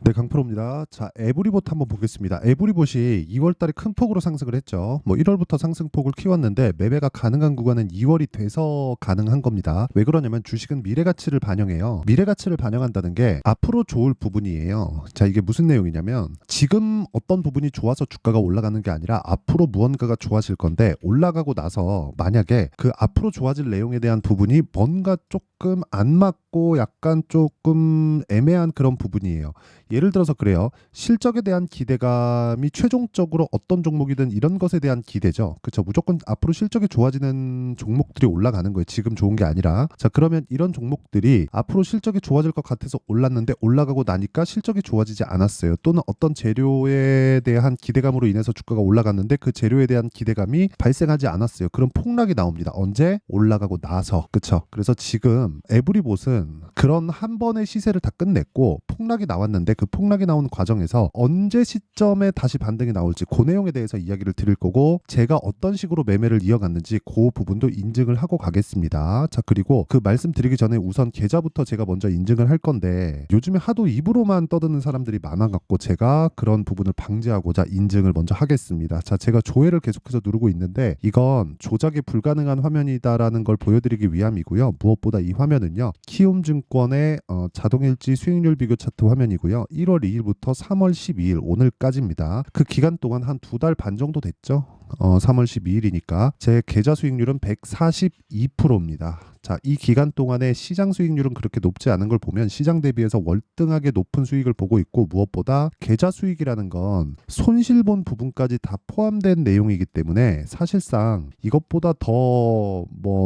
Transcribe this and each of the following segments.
네, 강프로입니다. 자, 에브리봇 한번 보겠습니다. 에브리봇이 2월 달에 큰 폭으로 상승을 했죠. 1월부터 상승폭을 키웠는데 매매가 가능한 구간은 2월이 돼서 가능한 겁니다. 왜 그러냐면 주식은 미래 가치를 반영해요. 미래 가치를 반영한다는 게 앞으로 좋을 부분이에요. 자, 이게 무슨 내용이냐면 지금 어떤 부분이 좋아서 주가가 올라가는 게 아니라 앞으로 무언가가 좋아질 건데 올라가고 나서 만약에 그 앞으로 좋아질 내용에 대한 부분이 뭔가 조금 안 맞고 약간 조금 애매한 그런 부분이에요. 예를 들어서 그래요. 실적에 대한 기대감이 최종적으로 어떤 종목이든 이런 것에 대한 기대죠. 그렇죠. 무조건 앞으로 실적이 좋아지는 종목들이 올라가는 거예요. 지금 좋은 게 아니라. 자, 그러면 이런 종목들이 앞으로 실적이 좋아질 것 같아서 올랐는데 올라가고 나니까 실적이 좋아지지 않았어요. 또는 어떤 재료에 대한 기대감으로 인해서 주가가 올라갔는데 그 재료에 대한 기대감이 발생하지 않았어요. 그럼 폭락이 나옵니다. 언제? 올라가고 나서. 그렇죠. 그래서 지금 에브리봇은 그런 한 번의 시세를 다 끝냈고 폭락이 나왔는데 그 폭락이 나오는 과정에서 언제 시점에 다시 반등이 나올지 그 내용에 대해서 이야기를 드릴 거고 제가 어떤 식으로 매매를 이어갔는지 그 부분도 인증을 하고 가겠습니다. 자, 그리고 그 말씀드리기 전에 우선 계좌부터 제가 먼저 인증을 할 건데 요즘에 하도 입으로만 떠드는 사람들이 많아갖고 제가 그런 부분을 방지하고자 인증을 먼저 하겠습니다. 자, 제가 조회를 계속해서 누르고 있는데 이건 조작이 불가능한 화면이다라는 걸 보여드리기 위함이고요. 무엇보다 이 화면은요. 키움증권의 자동일지 수익률 비교 차트 화면이고요. 1월 2일부터 3월 12일 오늘까지입니다. 그 기간 동안 한 2달 반 정도 됐죠. 3월 12일이니까 제 계좌 수익률은 142%입니다. 자, 이 기간 동안에 시장 수익률은 그렇게 높지 않은 걸 보면 시장 대비해서 월등하게 높은 수익을 보고 있고 무엇보다 계좌 수익이라는 건 손실 본 부분까지 다 포함된 내용이기 때문에 사실상 이것보다 더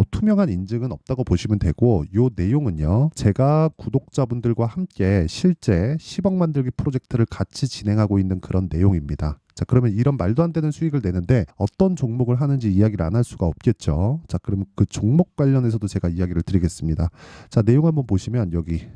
투명한 인증은 없다고 보시면 되고 요 내용은요. 제가 구독자분들과 함께 실제 10억 만들기 프로젝트를 같이 진행하고 있는 그런 내용입니다. 자, 그러면 이런 말도 안 되는 수익을 내는데 어떤 종목을 하는지 이야기를 안 할 수가 없겠죠. 자, 그러면 그 종목 관련해서도 제가 이야기를 드리겠습니다. 자, 내용 한번 보시면 여기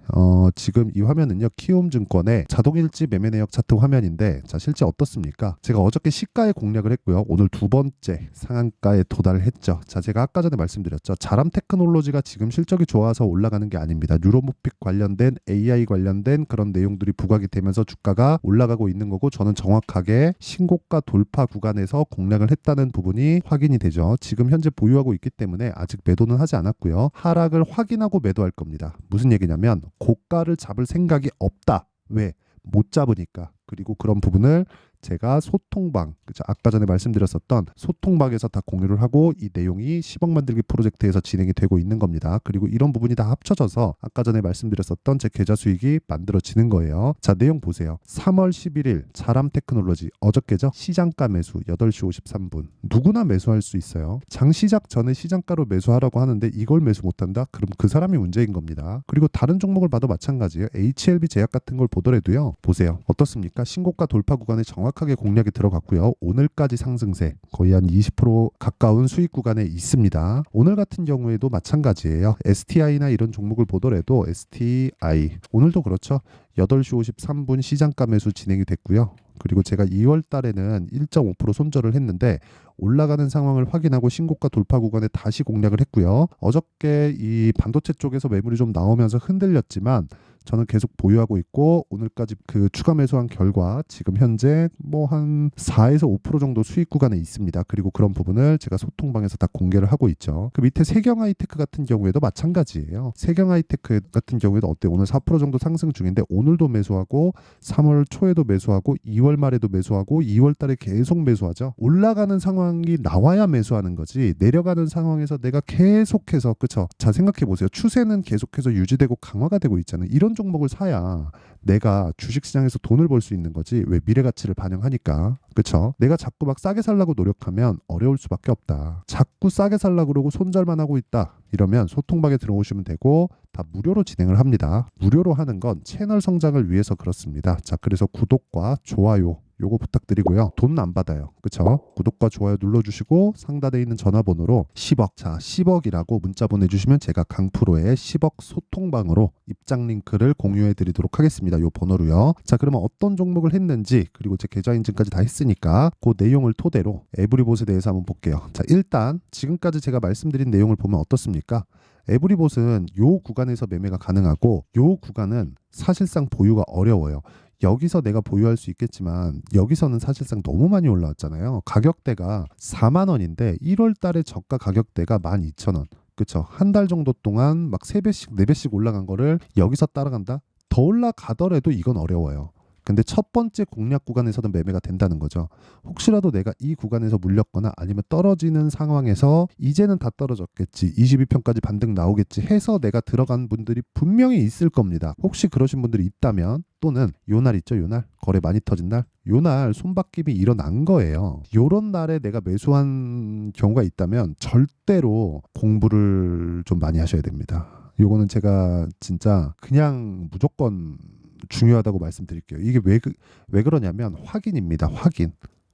지금 이 화면은요. 키움증권의 자동일지 매매 내역 차트 화면인데 자, 실제 어떻습니까? 제가 어저께 시가에 공략을 했고요. 오늘 두 번째 상한가에 도달을 했죠. 자, 제가 아까 전에 말씀드렸죠. 자람 테크놀로지가 지금 실적이 좋아서 올라가는 게 아닙니다. 뉴로모픽 관련된 AI 관련된 그런 내용들이 부각이 되면서 주가가 올라가고 있는 거고 저는 정확하게 신고가 돌파 구간에서 공략을 했다는 부분이 확인이 되죠. 지금 현재 보유하고 있기 때문에 아직 매도는 하지 않았고요. 하락을 확인하고 매도할 겁니다. 무슨 얘기냐면 고가를 잡을 생각이 없다. 왜? 못 잡으니까. 그리고 그런 부분을 제가 소통방, 그쵸? 아까 전에 말씀드렸었던 소통방에서 다 공유를 하고 이 내용이 10억 만들기 프로젝트에서 진행이 되고 있는 겁니다. 그리고 이런 부분이 다 합쳐져서 아까 전에 말씀드렸었던 제 계좌 수익이 만들어지는 거예요. 자, 내용 보세요. 3월 11일 자람 테크놀로지 어저께죠. 시장가 매수 8시 53분. 누구나 매수할 수 있어요. 장 시작 전에 시장가로 매수하라고 하는데 이걸 매수 못한다? 그럼 그 사람이 문제인 겁니다. 그리고 다른 종목을 봐도 마찬가지예요. HLB 제약 같은 걸 보더라도요. 보세요. 어떻습니까? 신고가 돌파 구간에 정확하게 공략이 들어갔고요. 오늘까지 상승세 거의 한 20% 가까운 수익 구간에 있습니다. 오늘 같은 경우에도 마찬가지예요. STI나 이런 종목을 보더라도 STI 오늘도 그렇죠. 8시 53분 시장가 매수 진행이 됐고요. 그리고 제가 2월 달에는 1.5% 손절을 했는데 올라가는 상황을 확인하고 신고가 돌파 구간에 다시 공략을 했고요. 어저께 이 반도체 쪽에서 매물이 좀 나오면서 흔들렸지만 저는 계속 보유하고 있고 오늘까지 그 추가 매수한 결과 지금 현재 한 4에서 5% 정도 수익 구간에 있습니다. 그리고 그런 부분을 제가 소통방에서 다 공개를 하고 있죠. 그 밑에 세경하이테크 같은 경우에도 마찬가지예요. 세경하이테크 같은 경우에도 어때? 오늘 4% 정도 상승 중인데 오늘도 매수하고 3월 초에도 매수하고 2월 말에도 매수하고 2월 달에 계속 매수하죠. 올라가는 상황이 나와야 매수하는 거지 내려가는 상황에서 내가 계속해서 그쵸? 자, 생각해 보세요. 추세는 계속해서 유지되고 강화가 되고 있잖아요. 이런 종목을 사야 내가 주식시장에서 돈을 벌 수 있는 거지 왜 미래 가치를 반영하니까 그쵸? 내가 자꾸 막 싸게 살라고 노력하면 어려울 수밖에 없다. 자꾸 싸게 살라고 그러고 손절만 하고 있다 이러면 소통방에 들어오시면 되고 다 무료로 진행을 합니다. 무료로 하는 건 채널 성장을 위해서 그렇습니다. 자, 그래서 구독과 좋아요 요거 부탁드리고요. 돈 안 받아요. 그쵸? 구독과 좋아요 눌러주시고 상단에 있는 전화번호로 10억 자 10억이라고 문자 보내주시면 제가 강프로의 10억 소통방으로 입장 링크를 공유해 드리도록 하겠습니다. 요 번호로요. 자, 그러면 어떤 종목을 했는지 그리고 제 계좌 인증까지 다 했으니까 그 내용을 토대로 에브리봇에 대해서 한번 볼게요. 자, 일단 지금까지 제가 말씀드린 내용을 보면 어떻습니까? 에브리봇은 요 구간에서 매매가 가능하고 요 구간은 사실상 보유가 어려워요. 여기서 내가 보유할 수 있겠지만 여기서는 사실상 너무 많이 올라왔잖아요. 가격대가 4만 원인데 1월 달에 저가 가격대가 12,000원. 그쵸? 한 달 정도 동안 막 3배씩 4배씩 올라간 거를 여기서 따라간다? 더 올라가더라도 이건 어려워요. 근데 첫 번째 공략 구간에서는 매매가 된다는 거죠. 혹시라도 내가 이 구간에서 물렸거나 아니면 떨어지는 상황에서 이제는 다 떨어졌겠지, 22편까지 반등 나오겠지 해서 내가 들어간 분들이 분명히 있을 겁니다. 혹시 그러신 분들이 있다면, 또는 요날 있죠, 요날 거래 많이 터진 날, 요날 손바뀜이 일어난 거예요. 요런 날에 내가 매수한 경우가 있다면 절대로 공부를 좀 많이 하셔야 됩니다. 요거는 제가 진짜 그냥 무조건 중요하다고 말씀드릴게요. 이게 왜 그러냐면 확인입니다.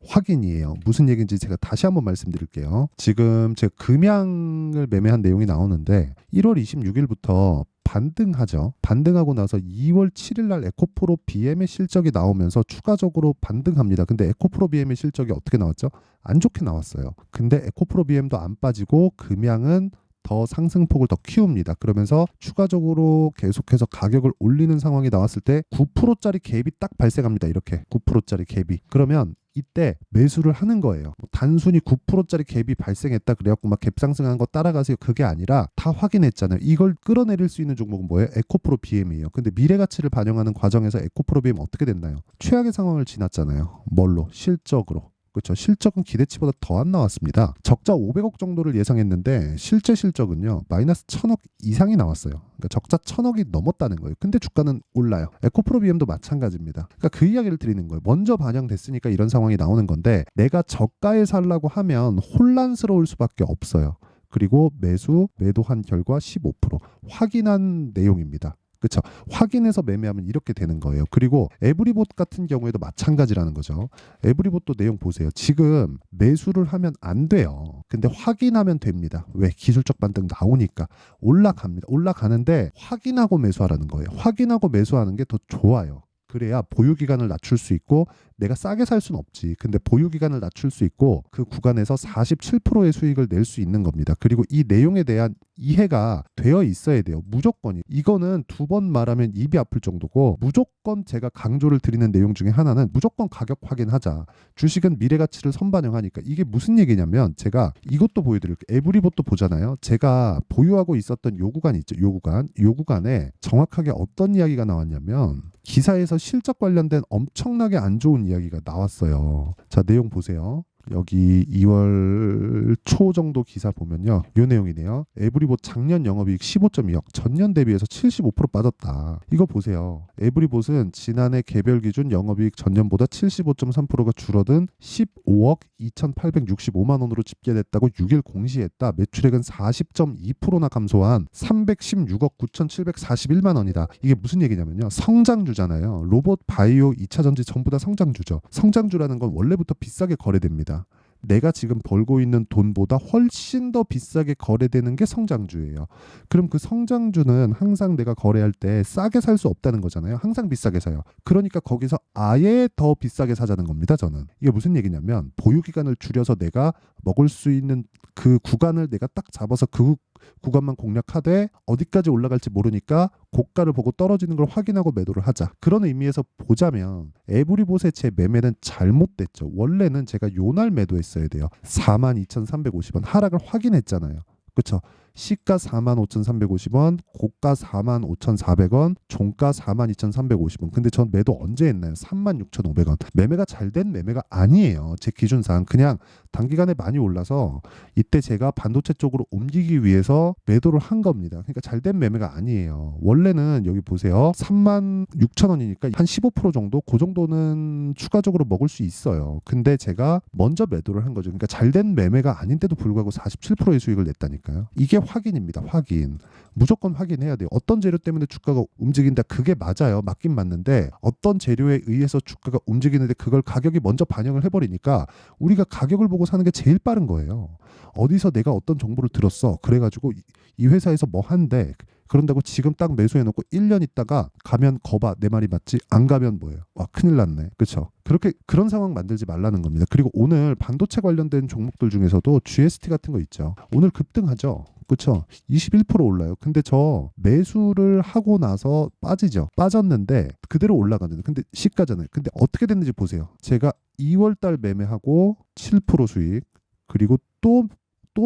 확인이에요. 무슨 얘기인지 제가 다시 한번 말씀드릴게요. 지금 제가 금양을 매매한 내용이 나오는데 1월 26일부터 반등하죠. 반등하고 나서 2월 7일 날 에코프로 BM의 실적이 나오면서 추가적으로 반등합니다. 근데 에코프로 BM의 실적이 어떻게 나왔죠? 안 좋게 나왔어요. 근데 에코프로 BM도 안 빠지고 금양은 더 상승폭을 더 키웁니다. 그러면서 추가적으로 계속해서 가격을 올리는 상황이 나왔을 때 9%짜리 갭이 딱 발생합니다. 이렇게 9%짜리 갭이. 그러면 이때 매수를 하는 거예요. 단순히 9%짜리 갭이 발생했다 그래갖고 막 갭 상승한 거 따라가세요. 그게 아니라 다 확인했잖아요. 이걸 끌어내릴 수 있는 종목은 뭐예요? 에코프로 BM이에요. 근데 미래 가치를 반영하는 과정에서 에코프로 BM 어떻게 됐나요? 최악의 상황을 지났잖아요. 뭘로? 실적으로. 그렇죠. 실적은 기대치보다 더 안 나왔습니다. 적자 500억 정도를 예상했는데 실제 실적은요 마이너스 1000억 이상이 나왔어요. 그러니까 적자 1000억이 넘었다는 거예요. 근데 주가는 올라요. 에코프로 BM도 마찬가지입니다. 그러니까 그 이야기를 드리는 거예요. 먼저 반영됐으니까 이런 상황이 나오는 건데, 내가 저가에 살라고 하면 혼란스러울 수밖에 없어요. 그리고 매도한 결과 15% 확인한 내용입니다. 그렇죠. 확인해서 매매하면 이렇게 되는 거예요. 그리고 에브리봇 같은 경우에도 마찬가지라는 거죠. 에브리봇도 내용 보세요. 지금 매수를 하면 안 돼요. 근데 확인하면 됩니다. 왜? 기술적 반등 나오니까 올라갑니다. 올라가는데 확인하고 매수하라는 거예요. 확인하고 매수하는 게 더 좋아요. 그래야 보유 기간을 낮출 수 있고, 내가 싸게 살 수는 없지. 근데 보유 기간을 낮출 수 있고 그 구간에서 47%의 수익을 낼 수 있는 겁니다. 그리고 이 내용에 대한 이해가 되어 있어야 돼요. 무조건이. 이거는 두 번 말하면 입이 아플 정도고, 무조건 제가 강조를 드리는 내용 중에 하나는 무조건 가격 확인하자. 주식은 미래 가치를 선반영하니까. 이게 무슨 얘기냐면, 제가 이것도 보여드릴게요. 에브리봇도 보잖아요. 제가 보유하고 있었던 요 구간 있죠. 요 구간에 정확하게 어떤 이야기가 나왔냐면, 기사에서 실적 관련된 엄청나게 안 좋은 이야기가 나왔어요. 자, 내용 보세요. 여기 2월 초 정도 기사 보면요, 이 내용이네요. 에브리봇 작년 영업이익 15.2억, 전년 대비해서 75% 빠졌다. 이거 보세요. 에브리봇은 지난해 개별 기준 영업이익 전년보다 75.3%가 줄어든 15억 2,865만 원으로 집계됐다고 6일 공시했다. 매출액은 40.2%나 감소한 316억 9,741만 원이다. 이게 무슨 얘기냐면요, 성장주잖아요. 로봇, 바이오, 2차 전지 전부 다 성장주죠. 성장주라는 건 원래부터 비싸게 거래됩니다. 내가 지금 벌고 있는 돈보다 훨씬 더 비싸게 거래되는 게 성장주예요. 그럼 그 성장주는 항상 내가 거래할 때 싸게 살 수 없다는 거잖아요. 항상 비싸게 사요. 그러니까 거기서 아예 더 비싸게 사자는 겁니다. 저는. 이게 무슨 얘기냐면, 보유 기간을 줄여서 내가 먹을 수 있는 그 구간을 내가 딱 잡아서 그 구간만 공략하되 어디까지 올라갈지 모르니까 고가를 보고 떨어지는 걸 확인하고 매도를 하자. 그런 의미에서 보자면 에브리봇의 제 매매는 잘못됐죠. 원래는 제가 요날 매도했어야 돼요. 42,350원 하락을 확인했잖아요. 그렇죠. 시가 45,350원, 고가 45,400원, 종가 42,350원. 근데 전 매도 언제 했나요? 36,500원. 매매가 잘 된 매매가 아니에요. 제 기준상. 그냥 단기간에 많이 올라서 이때 제가 반도체 쪽으로 옮기기 위해서 매도를 한 겁니다. 그러니까 잘 된 매매가 아니에요. 원래는 여기 보세요. 36,000원이니까 한 15% 정도? 그 정도는 추가적으로 먹을 수 있어요. 근데 제가 먼저 매도를 한 거죠. 그러니까 잘 된 매매가 아닌데도 불구하고 47%의 수익을 냈다니까요. 이게 확인입니다. 확인. 무조건 확인해야 돼요. 어떤 재료 때문에 주가가 움직인다. 그게 맞아요. 맞긴 맞는데, 어떤 재료에 의해서 주가가 움직이는데 그걸 가격이 먼저 반영을 해버리니까 우리가 가격을 보고 사는 게 제일 빠른 거예요. 어디서 내가 어떤 정보를 들었어. 그래가지고 이 회사에서 뭐 한대. 그런다고 지금 딱 매수해놓고 1년 있다가 가면 거봐. 내 말이 맞지? 안 가면 뭐예요? 와, 큰일 났네. 그렇죠? 그런 상황 만들지 말라는 겁니다. 그리고 오늘 반도체 관련된 종목들 중에서도 GST 같은 거 있죠. 오늘 급등하죠. 그쵸? 21% 올라요. 근데 저 매수를 하고 나서 빠지죠. 빠졌는데 그대로 올라가잖아요. 근데 시가잖아요. 근데 어떻게 됐는지 보세요. 제가 2월달 매매하고 7% 수익, 그리고 또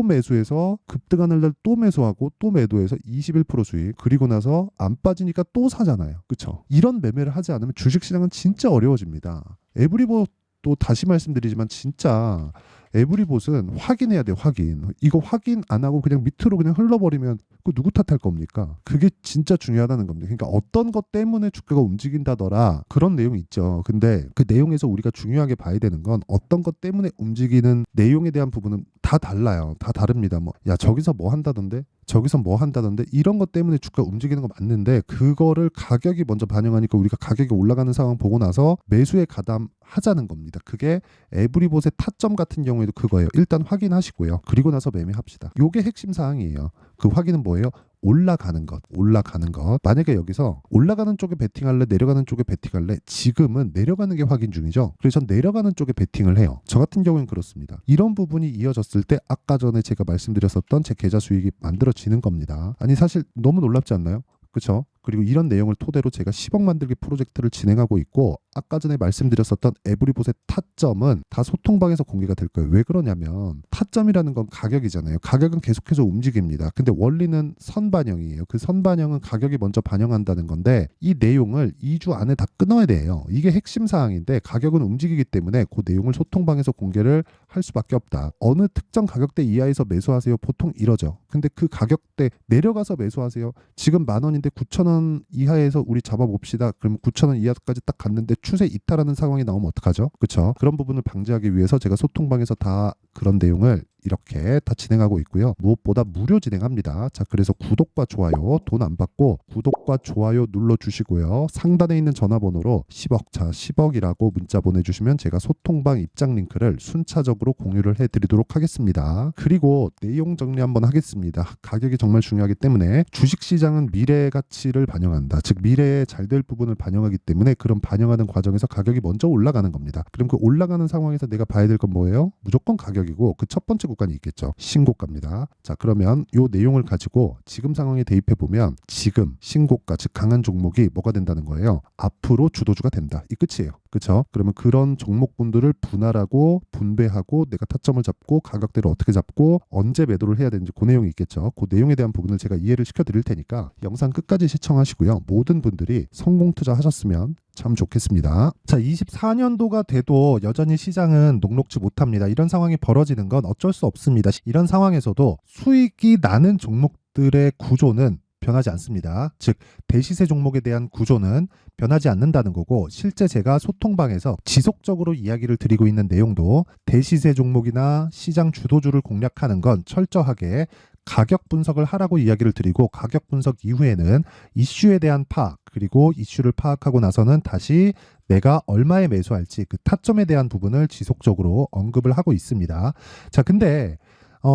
매수해서 급등하는 날 또 매수하고 또 매도해서 21% 수익, 그리고 나서 안 빠지니까 또 사잖아요. 그쵸? 이런 매매를 하지 않으면 주식시장은 진짜 어려워집니다. 에브리보 또 다시 말씀드리지만 진짜 에브리봇은 확인해야 돼요. 확인. 이거 확인 안 하고 그냥 밑으로 그냥 흘러버리면 그 누구 탓할 겁니까? 그게 진짜 중요하다는 겁니다. 그러니까 어떤 것 때문에 주가가 움직인다더라 그런 내용이 있죠. 근데 그 내용에서 우리가 중요하게 봐야 되는 건 어떤 것 때문에 움직이는 내용에 대한 부분은 다 달라요. 다 다릅니다. 뭐 야 저기서 뭐 한다던데? 저기서 뭐 한다던데? 이런 것 때문에 주가 움직이는 거 맞는데 그거를 가격이 먼저 반영하니까 우리가 가격이 올라가는 상황 보고 나서 매수에 가담하자는 겁니다. 그게 에브리봇의 타점 같은 경우에도 그거예요. 일단 확인하시고요. 그리고 나서 매매합시다. 요게 핵심 사항이에요. 그 확인은 뭐예요? 올라가는 것, 올라가는 것. 만약에 여기서 올라가는 쪽에 베팅할래, 내려가는 쪽에 베팅할래? 지금은 내려가는 게 확인 중이죠. 그래서 전 내려가는 쪽에 베팅을 해요. 저 같은 경우는 그렇습니다. 이런 부분이 이어졌을 때 아까 전에 제가 말씀드렸었던 제 계좌 수익이 만들어지는 겁니다. 아니 사실 너무 놀랍지 않나요? 그렇죠? 그리고 이런 내용을 토대로 제가 10억 만들기 프로젝트를 진행하고 있고 아까 전에 말씀드렸었던 에브리봇의 타점은 다 소통방에서 공개가 될 거예요. 왜 그러냐면 타점이라는 건 가격이잖아요. 가격은 계속해서 움직입니다. 근데 원리는 선반영이에요. 그 선반영은 가격이 먼저 반영한다는 건데 이 내용을 2주 안에 다 끊어야 돼요. 이게 핵심 사항인데 가격은 움직이기 때문에 그 내용을 소통방에서 공개를 할 수밖에 없다. 어느 특정 가격대 이하에서 매수하세요. 보통 이러죠. 근데 그 가격대 내려가서 매수하세요. 지금 10,000원인데 9,000원 이하에서 우리 잡아봅시다. 그러면 9,000원 이하까지 딱 갔는데 추세 이탈하는 상황이 나오면 어떡하죠? 그렇죠? 그런 부분을 방지하기 위해서 제가 소통방에서 다 그런 내용을 이렇게 다 진행하고 있고요. 무엇보다 무료 진행합니다. 자, 그래서 구독과 좋아요 돈 안 받고 구독과 좋아요 눌러주시고요. 상단에 있는 전화번호로 10억, 자 10억이라고 문자 보내주시면 제가 소통방 입장 링크를 순차적으로 공유를 해드리도록 하겠습니다. 그리고 내용 정리 한번 하겠습니다. 가격이 정말 중요하기 때문에 주식시장은 미래 가치를 반영한다. 즉 미래에 잘 될 부분을 반영하기 때문에 그런 반영하는 과정에서 가격이 먼저 올라가는 겁니다. 그럼 그 올라가는 상황에서 내가 봐야 될 건 뭐예요? 무조건 가격이고 그 첫 번째 구간이 있겠죠. 신고가입니다. 자, 그러면 이 내용을 가지고 지금 상황에 대입해 보면 지금 신고가 즉 강한 종목이 뭐가 된다는 거예요? 앞으로 주도주가 된다. 이 끝이에요. 그렇죠? 그러면 그런 종목분들을 분할하고 분배하고 내가 타점을 잡고 가격대를 어떻게 잡고 언제 매도를 해야 되는지 그 내용이 있겠죠. 그 내용에 대한 부분을 제가 이해를 시켜드릴 테니까 영상 끝까지 시청하시고요. 모든 분들이 성공 투자하셨으면 참 좋겠습니다. 자, 24년도가 돼도 여전히 시장은 녹록지 못합니다. 이런 상황이 벌어지는 건 어쩔 수 없습니다. 이런 상황에서도 수익이 나는 종목들의 구조는 변하지 않습니다. 즉 대시세 종목에 대한 구조는 변하지 않는다는 거고 실제 제가 소통방에서 지속적으로 이야기를 드리고 있는 내용도 대시세 종목이나 시장 주도주를 공략하는 건 철저하게 가격 분석을 하라고 이야기를 드리고 가격 분석 이후에는 이슈에 대한 파악 그리고 이슈를 파악하고 나서는 다시 내가 얼마에 매수할지 그 타점에 대한 부분을 지속적으로 언급을 하고 있습니다. 자, 근데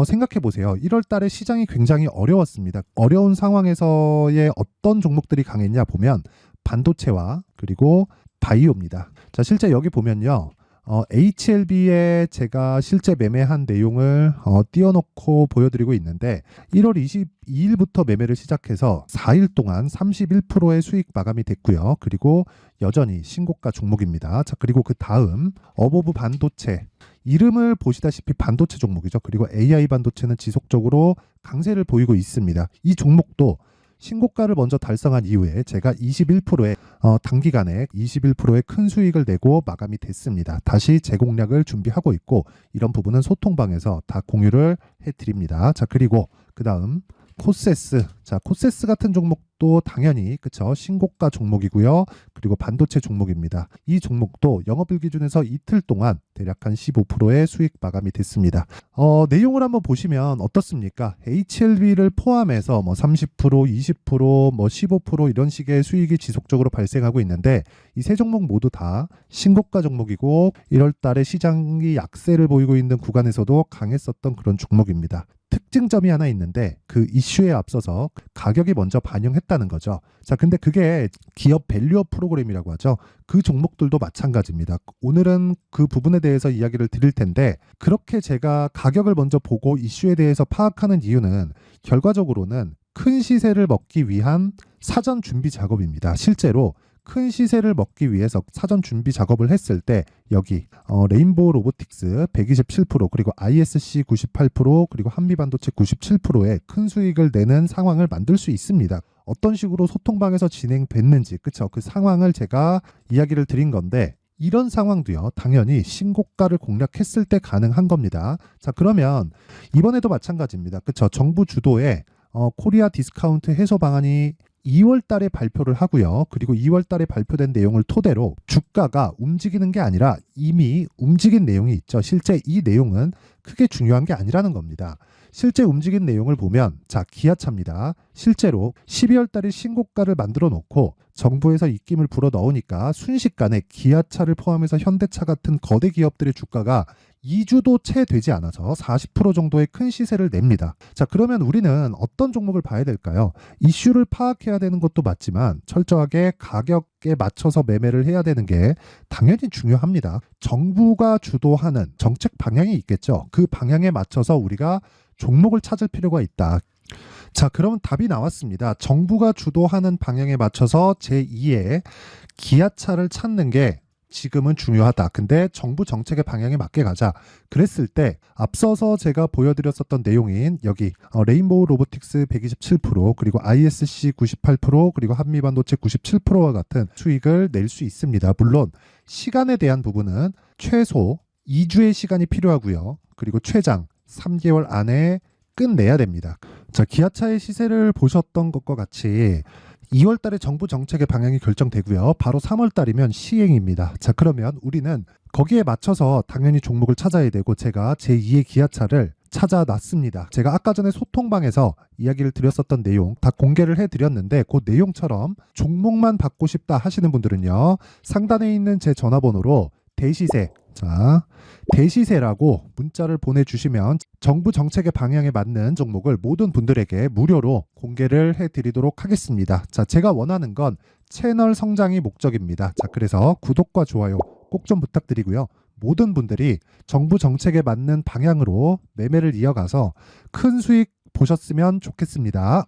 생각해 보세요. 1월 달에 시장이 굉장히 어려웠습니다. 어려운 상황에서의 어떤 종목들이 강했냐 보면 반도체와 그리고 바이오입니다. 자, 실제 여기 보면요. HLB에 제가 실제 매매한 내용을 띄워놓고 보여드리고 있는데 1월 22일부터 매매를 시작해서 4일 동안 31%의 수익 마감이 됐고요. 그리고 여전히 신고가 종목입니다. 자, 그리고 그 다음 어보브 반도체 이름을 보시다시피 반도체 종목이죠. 그리고 AI 반도체는 지속적으로 강세를 보이고 있습니다. 이 종목도 신고가를 먼저 달성한 이후에 제가 21%의 단기간에 21%의 큰 수익을 내고 마감이 됐습니다. 다시 재공략을 준비하고 있고 이런 부분은 소통방에서 다 공유를 해드립니다. 자, 그리고 그 다음 코세스. 자, 코세스 같은 종목도 당연히 그쵸 신고가 종목이고요. 그리고 반도체 종목입니다. 이 종목도 영업일 기준에서 이틀 동안 대략 한 15%의 수익 마감이 됐습니다. 내용을 한번 보시면 어떻습니까? HLB를 포함해서 뭐 30%, 20%, 뭐 15% 이런 식의 수익이 지속적으로 발생하고 있는데 이 세 종목 모두 다 신고가 종목이고 1월 달에 시장이 약세를 보이고 있는 구간에서도 강했었던 그런 종목입니다. 특징점이 하나 있는데 그 이슈에 앞서서 가격이 먼저 반영했던 했다는 거죠. 자, 근데 그게 기업 밸류업 프로그램이라고 하죠. 그 종목들도 마찬가지입니다. 오늘은 그 부분에 대해서 이야기를 드릴 텐데, 그렇게 제가 가격을 먼저 보고 이슈에 대해서 파악하는 이유는 결과적으로는 큰 시세를 먹기 위한 사전 준비 작업입니다. 실제로 큰 시세를 먹기 위해서 사전 준비 작업을 했을 때 여기 레인보우 로보틱스 127% 그리고 ISC 98% 그리고 한미반도체 97%의 큰 수익을 내는 상황을 만들 수 있습니다. 어떤 식으로 소통방에서 진행됐는지 그쵸? 그 상황을 제가 이야기를 드린 건데, 이런 상황도요 당연히 신고가를 공략했을 때 가능한 겁니다. 자, 그러면 이번에도 마찬가지입니다. 그쵸? 정부 주도의 코리아 디스카운트 해소 방안이 2월 달에 발표를 하고요. 그리고 2월 달에 발표된 내용을 토대로 주가가 움직이는 게 아니라 이미 움직인 내용이 있죠. 실제 이 내용은 크게 중요한 게 아니라는 겁니다. 실제 움직인 내용을 보면, 자, 기아차입니다. 실제로 12월 달에 신고가를 만들어 놓고 정부에서 입김을 불어 넣으니까 순식간에 기아차를 포함해서 현대차 같은 거대 기업들의 주가가 2주도 채 되지 않아서 40% 정도의 큰 시세를 냅니다. 자, 그러면 우리는 어떤 종목을 봐야 될까요? 이슈를 파악해야 되는 것도 맞지만 철저하게 가격에 맞춰서 매매를 해야 되는 게 당연히 중요합니다. 정부가 주도하는 정책 방향이 있겠죠. 그 방향에 맞춰서 우리가 종목을 찾을 필요가 있다. 자, 그러면 답이 나왔습니다. 정부가 주도하는 방향에 맞춰서 제2의 기아차를 찾는 게 지금은 중요하다. 근데 정부 정책의 방향에 맞게 가자. 그랬을 때 앞서서 제가 보여드렸었던 내용인 여기 레인보우 로보틱스 127% 그리고 ISC 98% 그리고 한미반도체 97%와 같은 수익을 낼 수 있습니다. 물론 시간에 대한 부분은 최소 2주의 시간이 필요하고요. 그리고 최장 3개월 안에 끝내야 됩니다. 자, 기아차의 시세를 보셨던 것과 같이 2월 달에 정부 정책의 방향이 결정되고요. 바로 3월 달이면 시행입니다. 자, 그러면 우리는 거기에 맞춰서 당연히 종목을 찾아야 되고, 제가 제2의 기아차를 찾아놨습니다. 제가 아까 전에 소통방에서 이야기를 드렸었던 내용 다 공개를 해드렸는데, 그 내용처럼 종목만 받고 싶다 하시는 분들은요, 상단에 있는 제 전화번호로 대시세, 자, 대시세라고 문자를 보내주시면 정부 정책의 방향에 맞는 종목을 모든 분들에게 무료로 공개를 해드리도록 하겠습니다. 자, 제가 원하는 건 채널 성장이 목적입니다. 자, 그래서 구독과 좋아요 꼭 좀 부탁드리고요. 모든 분들이 정부 정책에 맞는 방향으로 매매를 이어가서 큰 수익 보셨으면 좋겠습니다.